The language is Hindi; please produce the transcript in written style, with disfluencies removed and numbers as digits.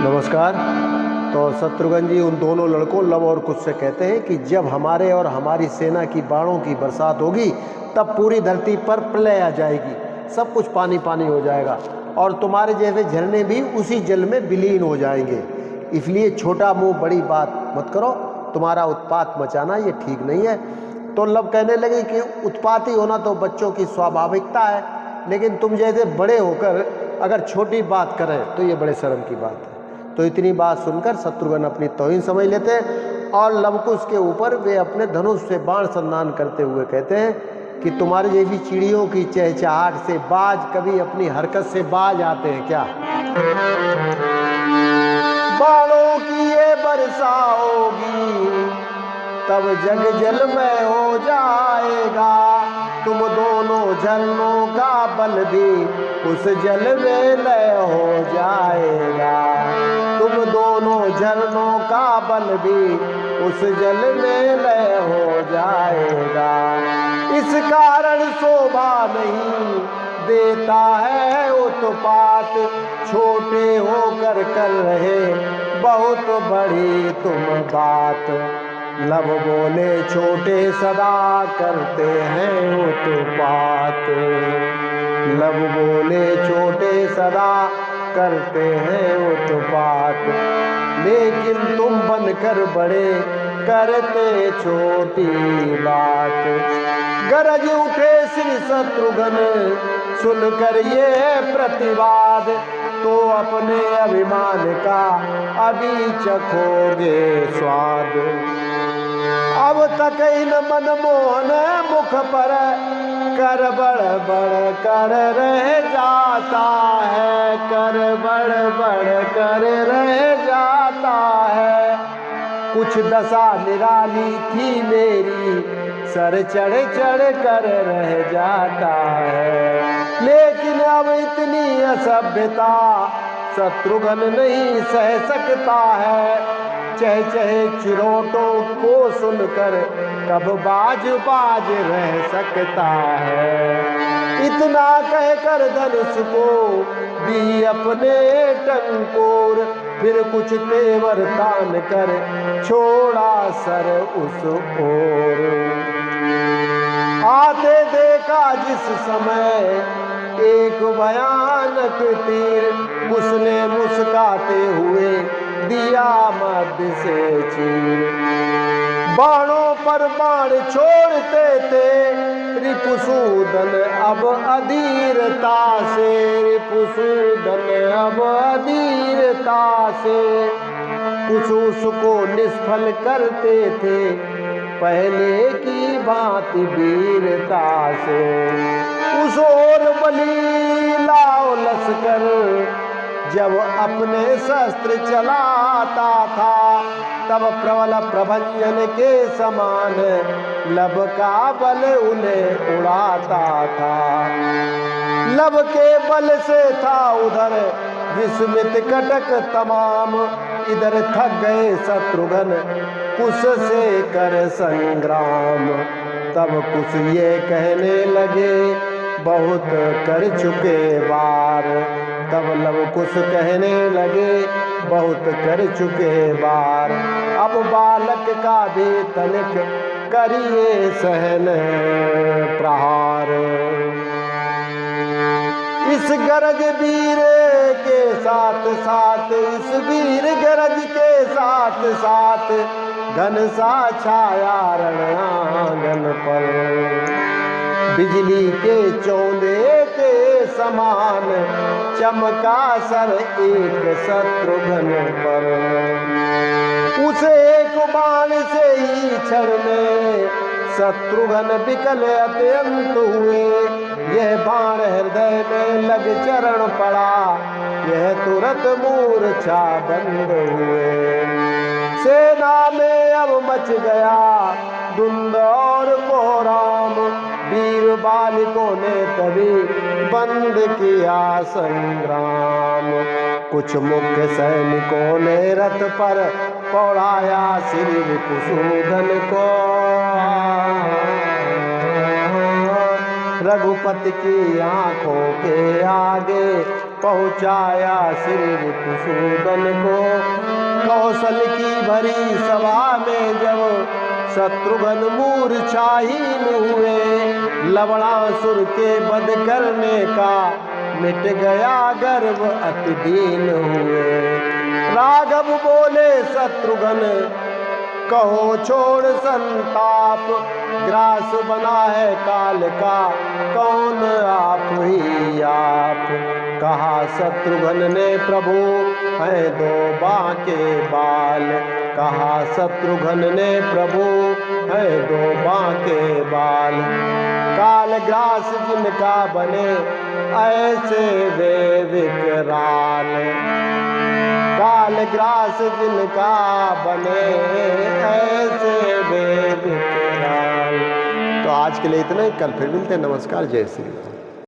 नमस्कार। तो शत्रुघ्न जी उन दोनों लड़कों लव और कुश से कहते हैं कि जब हमारे और हमारी सेना की बाणों की बरसात होगी तब पूरी धरती पर प्रलय आ जाएगी, सब कुछ पानी पानी हो जाएगा और तुम्हारे जैसे झरने भी उसी जल में विलीन हो जाएंगे। इसलिए छोटा मुंह बड़ी बात मत करो, तुम्हारा उत्पात मचाना ये ठीक नहीं है। तो लव कहने लगे कि उत्पाती होना तो बच्चों की स्वाभाविकता है, लेकिन तुम जैसे बड़े होकर अगर छोटी बात करें तो ये बड़े शर्म की बात है। तो इतनी बात सुनकर शत्रुघ्न अपनी तौहीन समझ लेते हैं और लवकुश के ऊपर वे अपने धनुष से बाण संधान करते हुए कहते हैं कि तुम्हारी जैसी चिड़ियों की चहचहाहट से बाज कभी अपनी हरकत से बाज आते हैं क्या? बाणों की ये बरसा होगी तब जग जलमय हो जाएगा, तुम दोनों झरनों का बल भी उस जल में लय हो जाएगा, तुम दोनों झरनों का बल भी उस जल में लय हो जाएगा। इस कारण शोभा नहीं देता है उत्पात, छोटे होकर कर रहे बहुत बड़ी तुम बात। लव बोले छोटे सदा करते हैं उत्पात, लव बोले छोटे सदा करते हैं उत्पात, लेकिन तुम बनकर बड़े करते छोटी बात। गरज उठे श्री शत्रुघ्न सुनकर ये प्रतिवाद, तो अपने अभिमान का अभी चखोगे स्वाद। अब तक इन मनमोहन मुख पर कर बड़ बड़ कर रह जाता है, कर बड़ बड़ कर रह जाता है। कुछ दशा निराली थी मेरी, सर चढ़ चढ़ कर रह जाता है, लेकिन अब इतनी असभ्यता शत्रुघ्न नहीं सह सकता है। चह चहे चिरोटों को सुनकर कब बाज बाज रह सकता है। इतना कहकर धनुष को दी अपने टंकोर, फिर कुछ तेवर तान कर छोड़ा सर उस ओर। आते देखा जिस समय एक भयानक तीर, उसने मुस्काते हुए दिया मध्य से चीर। बाणों पर बाण छोड़ते थे रिपुसूदन अब अधीरता से, रिपुसूदन अब अधीरता से। कुछ उसको निष्फल करते थे पहले की भांति वीरता से। उस ओर बली लाओ लश्कर जब अपने शस्त्र चलाता था, तब प्रबल प्रभंजन के समान लब का बल उन्हें उड़ाता था। लब के बल से था उधर विस्मित कटक तमाम, इधर थक गए शत्रुघ्न कुश से कर संग्राम। तब कुश ये कहने लगे बहुत कर चुके बार, तब लव कुश कहने लगे बहुत कर चुके बार। अब बालक का भी तनिक करिए सहन प्रहार। इस गरज वीर के साथ साथ, इस वीर गरज के साथ साथ घन सा छाया रणांगन पर, बिजली के चौंदे के समान चमका सर एक शत्रुघ्न पर। उसे एक बाण से ही क्षण में शत्रुघ्न विकल अत्यंत हुए। यह बाण हृदय में लग चरण पड़ा, यह तुरंत मूर्छा बंद हुए। सेना में अब मच गया धुंध और कोहराम, वीर बालिकों ने तभी बंद किया संग्राम। कुछ मुख्य सैनिकों ने रथ पर पौड़ाया श्री रिपुसूदन को, रघुपति की आंखों के आगे पहुँचाया श्री रिपुसूदन को। कौशल की भरी सभा में जब शत्रुघ्न मूर्छाहीन हुए, लवणासुर के वध करने का मिट गया गर्व अति दीन हुए। राघव बोले शत्रुघ्न कहो छोड़ संताप, ग्रास बना है काल का कौन आप ही आप। कहा शत्रुघ्न ने प्रभु है दो बांके बाल, कहा शत्रुघ्न ने प्रभु है दो बांके बाल। काल ग्रास जिनका बने ऐसे वे विकराल, काल ग्रास जिनका बने ऐसे वे विकराल। तो आज के लिए इतना ही, कल फिर मिलते हैं। नमस्कार, जय श्री राम।